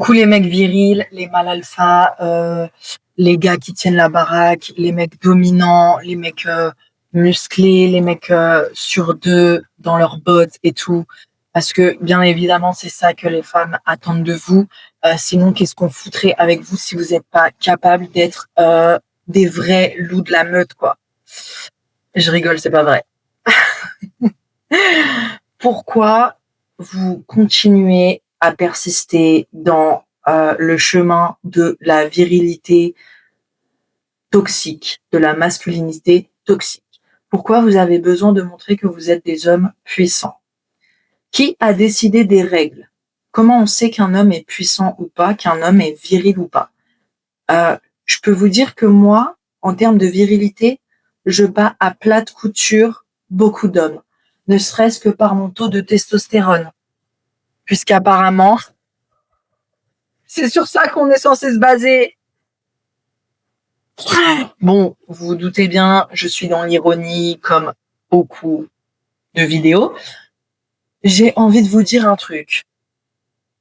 beaucoup les mecs virils, les mâles alpha, les gars qui tiennent la baraque, les mecs dominants, les mecs musclés, les mecs sur deux dans leurs bottes et tout. Parce que bien évidemment, c'est ça que les femmes attendent de vous. Sinon, qu'est-ce qu'on foutrait avec vous si vous n'êtes pas capable d'être des vrais loups de la meute, quoi. Je rigole, c'est pas vrai. Pourquoi vous continuez à persister dans le chemin de la virilité toxique, de la masculinité toxique? Pourquoi vous avez besoin de montrer que vous êtes des hommes puissants? Qui a décidé des règles? Comment on sait qu'un homme est puissant ou pas, qu'un homme est viril ou pas? Je peux vous dire que moi, en termes de virilité, je bats à plate couture beaucoup d'hommes, ne serait-ce que par mon taux de testostérone, puisqu'apparemment, c'est sur ça qu'on est censé se baser. Bon, vous vous doutez bien, je suis dans l'ironie comme beaucoup de vidéos. J'ai envie de vous dire un truc.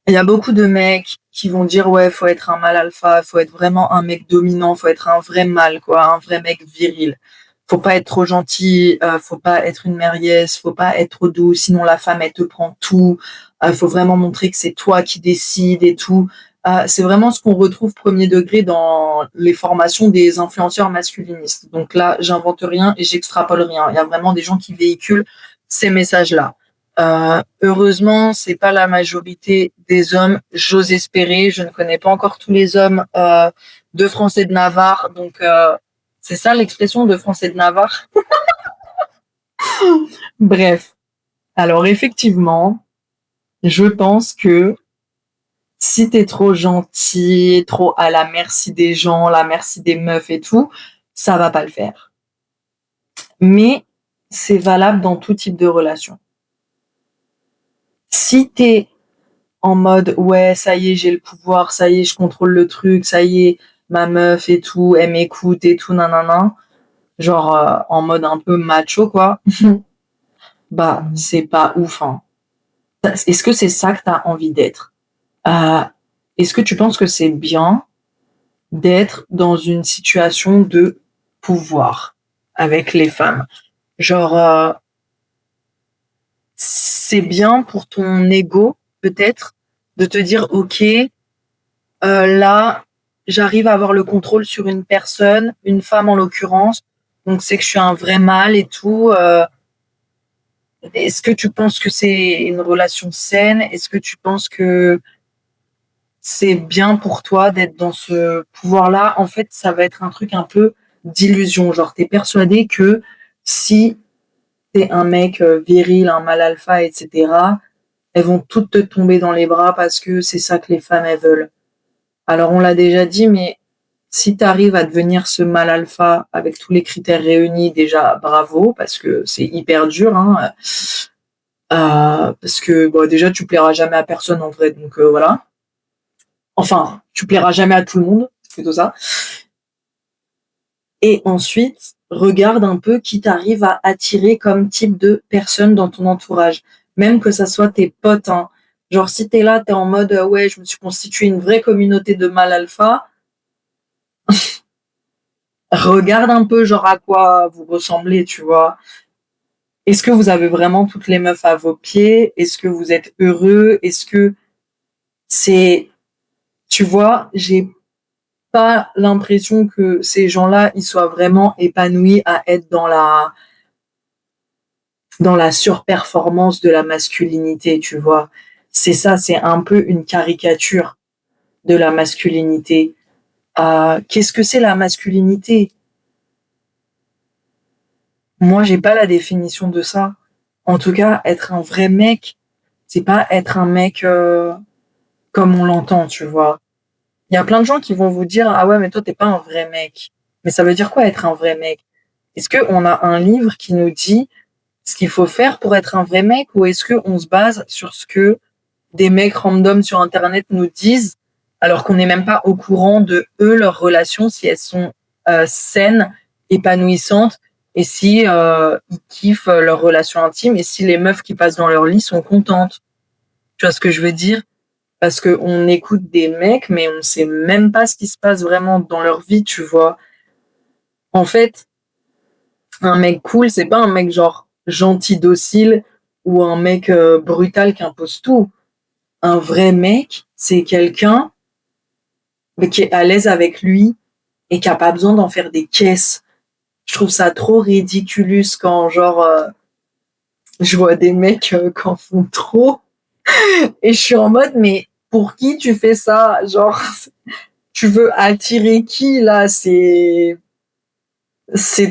Il y a beaucoup de mecs qui vont dire ouais, faut être un mâle alpha, faut être vraiment un mec dominant, faut être un vrai mâle, quoi, un vrai mec viril. Faut pas être trop gentil, faut pas être une merguez, faut pas être trop doux, sinon la femme elle te prend tout. Faut vraiment montrer que c'est toi qui décides et tout. C'est vraiment ce qu'on retrouve premier degré dans les formations des influenceurs masculinistes. Donc là, j'invente rien et j'extrapole rien. Il y a vraiment des gens qui véhiculent ces messages-là. Heureusement, c'est pas la majorité des hommes. J'ose espérer. Je ne connais pas encore tous les hommes de Français de Navarre, donc c'est ça l'expression de Français de Navarre. Bref. Alors effectivement, je pense que si t'es trop gentil, trop à la merci des gens, la merci des meufs et tout, ça va pas le faire. Mais c'est valable dans tout type de relation. Si t'es en mode ouais, ça y est, j'ai le pouvoir, ça y est, je contrôle le truc, ça y est, ma meuf et tout, elle m'écoute et tout, nanana, genre en mode un peu macho, quoi, bah, c'est pas ouf, hein. Est-ce que c'est ça que t'as envie d'être? Euh, Est-ce que tu penses que c'est bien d'être dans une situation de pouvoir avec les femmes? Genre, c'est bien pour ton ego, peut-être, de te dire, ok, là, j'arrive à avoir le contrôle sur une personne, une femme en l'occurrence, donc c'est que je suis un vrai mâle et tout. Est-ce que tu penses que c'est une relation saine? Est-ce que tu penses que c'est bien pour toi d'être dans ce pouvoir-là? En fait, ça va être un truc un peu d'illusion. Genre, t'es persuadé que si t'es un mec viril, un mâle alpha, etc., elles vont toutes te tomber dans les bras parce que c'est ça que les femmes, elles veulent. Alors, on l'a déjà dit, mais si t'arrives à devenir ce mâle alpha avec tous les critères réunis, déjà, bravo, parce que c'est hyper dur, hein. Parce que bon, déjà tu plairas jamais à personne en vrai, donc voilà. Enfin, tu plairas jamais à tout le monde, c'est plutôt ça. Et ensuite, regarde un peu qui t'arrive à attirer comme type de personne dans ton entourage, même que ça soit tes potes, hein. Genre si t'es là, t'es en mode ouais, je me suis constitué une vraie communauté de mâles alpha. Regarde un peu genre à quoi vous ressemblez, tu vois. Est-ce que vous avez vraiment toutes les meufs à vos pieds? Est-ce que vous êtes heureux? Est-ce que c'est, tu vois, j'ai pas l'impression que ces gens-là, ils soient vraiment épanouis à être dans la surperformance de la masculinité, tu vois. C'est ça, c'est un peu une caricature de la masculinité. Qu'est-ce que c'est la masculinité? Moi, j'ai pas la définition de ça. En tout cas, être un vrai mec, c'est pas être un mec comme on l'entend, tu vois. Il y a plein de gens qui vont vous dire ah ouais mais toi t'es pas un vrai mec. Mais ça veut dire quoi être un vrai mec? Est-ce que on a un livre qui nous dit ce qu'il faut faire pour être un vrai mec ou est-ce que on se base sur ce que des mecs random sur internet nous disent alors qu'on n'est même pas au courant de eux leurs relations si elles sont saines, épanouissantes et si ils kiffent leurs relations intimes et si les meufs qui passent dans leur lit sont contentes. Tu vois ce que je veux dire? Parce que on écoute des mecs, mais on sait même pas ce qui se passe vraiment dans leur vie, tu vois. En fait, un mec cool, c'est pas un mec genre gentil, docile ou un mec brutal qui impose tout. Un vrai mec, c'est quelqu'un qui est à l'aise avec lui et qui a pas besoin d'en faire des caisses. Je trouve ça trop ridiculus quand genre je vois des mecs qui en font trop et je suis en mode mais pour qui tu fais ça? Genre tu veux attirer qui là? C'est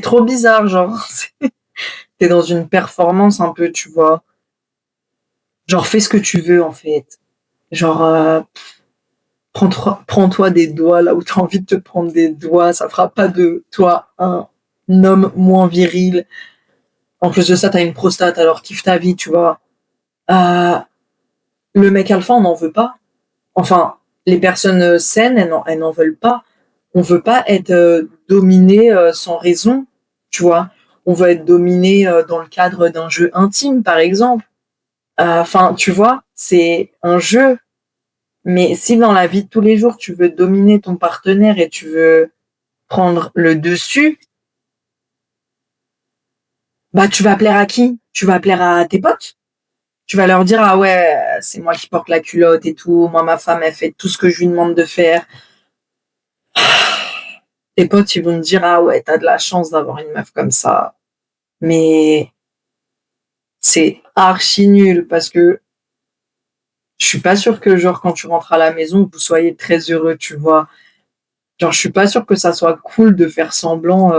trop bizarre, genre t'es dans une performance un peu, tu vois. Genre fais ce que tu veux en fait. Genre prends-toi des doigts là où t'as envie de te prendre des doigts, ça fera pas de toi un homme moins viril. En plus de ça, t'as une prostate, alors kiffe ta vie, tu vois. Euh, le mec alpha, on n'en veut pas. Enfin, les personnes saines, elles n'en veulent pas. On veut pas être dominé sans raison, tu vois. On veut être dominé dans le cadre d'un jeu intime, par exemple. Enfin, tu vois, c'est un jeu. Mais si dans la vie de tous les jours, tu veux dominer ton partenaire et tu veux prendre le dessus, bah tu vas plaire à qui? Tu vas plaire à tes potes? Tu vas leur dire ah ouais, c'est moi qui porte la culotte et tout, moi ma femme elle fait tout ce que je lui demande de faire. Tes potes ils vont te dire ah ouais, t'as de la chance d'avoir une meuf comme ça. Mais c'est archi nul parce que je suis pas sûre que genre quand tu rentres à la maison vous soyez très heureux, tu vois. Genre je suis pas sûre que ça soit cool de faire semblant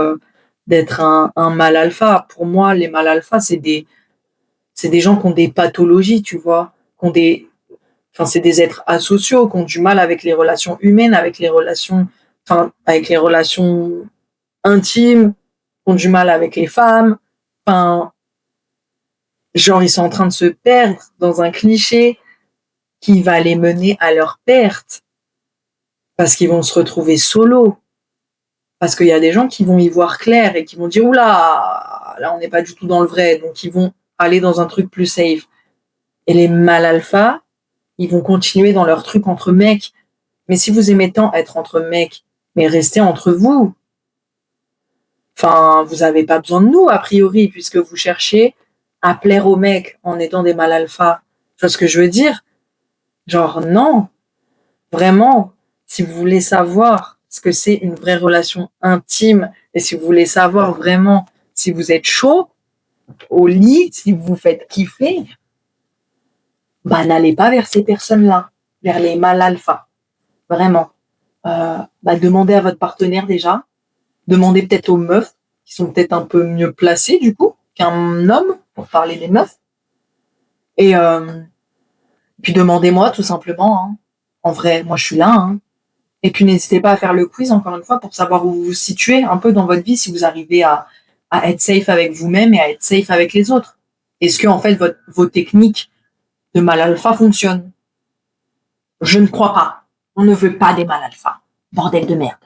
d'être un mâle alpha. Pour moi, les mâles alpha c'est des gens qui ont des pathologies, tu vois, qui ont des enfin c'est des êtres asociaux qui ont du mal avec les relations humaines, avec les relations intimes, qui ont du mal avec les femmes. Enfin, genre ils sont en train de se perdre dans un cliché qui va les mener à leur perte parce qu'ils vont se retrouver solo. Parce qu'il y a des gens qui vont y voir clair et qui vont dire oula, là on n'est pas du tout dans le vrai, donc ils vont aller dans un truc plus safe. Et les mâles alpha, ils vont continuer dans leur truc entre mecs. Mais si vous aimez tant être entre mecs, mais restez entre vous. Enfin, vous avez pas besoin de nous, a priori, puisque vous cherchez à plaire aux mecs en étant des mâles alpha. Tu vois ce que je veux dire? Genre, non. Vraiment, si vous voulez savoir ce que c'est une vraie relation intime et si vous voulez savoir vraiment si vous êtes chaud au lit, si vous vous faites kiffer, bah n'allez pas vers ces personnes-là, vers les mâles alpha. Vraiment. Demandez à votre partenaire déjà. Demandez peut-être aux meufs qui sont peut-être un peu mieux placées du coup qu'un homme pour parler des meufs. Et puis demandez-moi tout simplement. Hein. En vrai, moi je suis là. Hein. Et puis n'hésitez pas à faire le quiz encore une fois pour savoir où vous vous situez un peu dans votre vie, si vous arrivez à être safe avec vous-même et à être safe avec les autres. Est-ce que en fait vos techniques de mal alpha fonctionnent? Je ne crois pas. On ne veut pas des mal alpha. Bordel de merde.